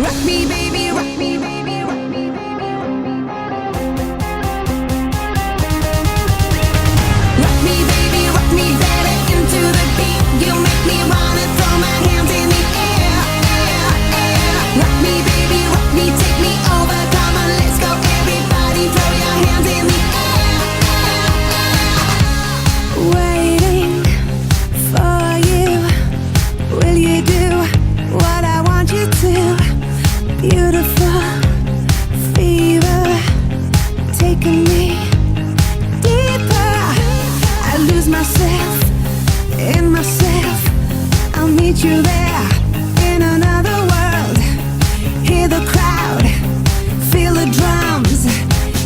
Rock me, baby, rock me, baby, rock me, baby, rock me, rock me, baby, rock me better into the beat. You make me wanna throw my hands in the air, air, air. Rock me, baby, rock me, take me over. Come on, let's go, everybody, throw your hands in the air, air, air. Waiting for you. Will you do what I want you to? Beautiful fever taking me deeper. I lose myself in myself. I'll meet you there in another world. Hear the crowd, feel the drums.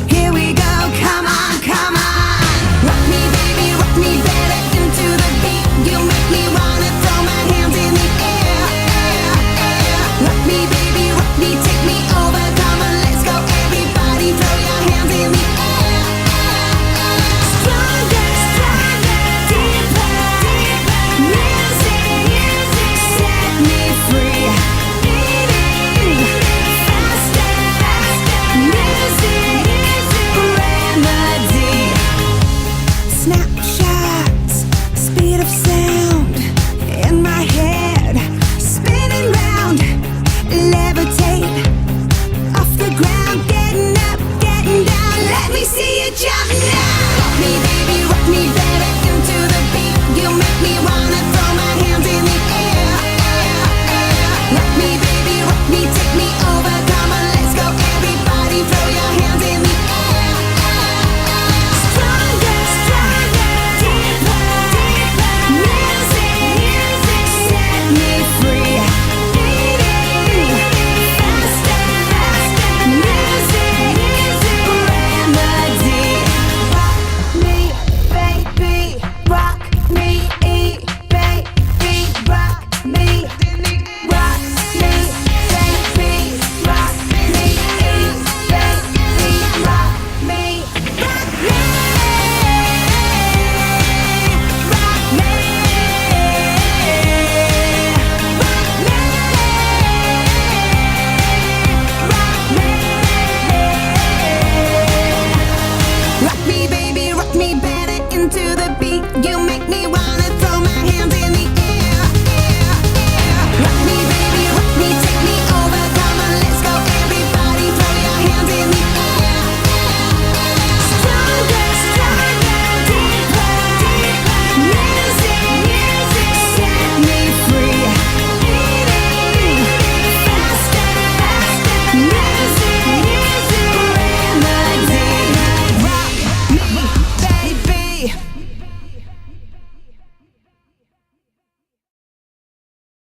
Here we go, come on, come on. Rock me, baby, rock me better into the beat. You make me wanna throw my hands in the air, air, air. Rock me, baby, rock me, take me over. Come on, let's go, everybody, throw your hands in the air, air, air. Stronger, stronger, deeper, deeper. Music, set me free. Beating faster, music, remedy. Snapshots, speed of sound in my head, spinning round, levitate off the ground, getting up, getting down. Let me see you jump now. Rock me, baby, rock me better into the beat. You make me wanna throw my hands in the air, air, air. Rock me, baby, rock me, take me over.